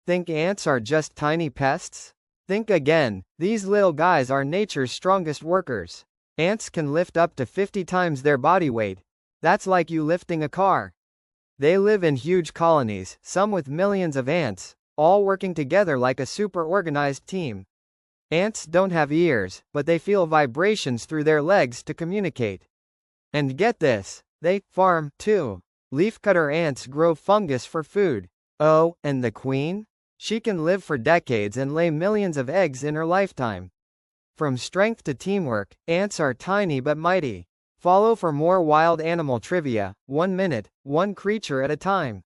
Think ants are just tiny pests? Think again, these little guys are nature's strongest workers. Ants can lift up to 50 times their body weight. That's like you lifting a car. They live in huge colonies, some with millions of ants, all working together like a super organized team. Ants don't have ears, but they feel vibrations through their legs to communicate. And get this, they farm, too. Leafcutter ants grow fungus for food. Oh, and the queen? She can live for decades and lay millions of eggs in her lifetime. From strength to teamwork, ants are tiny but mighty. Follow for more wild animal trivia, 1 minute, one creature at a time.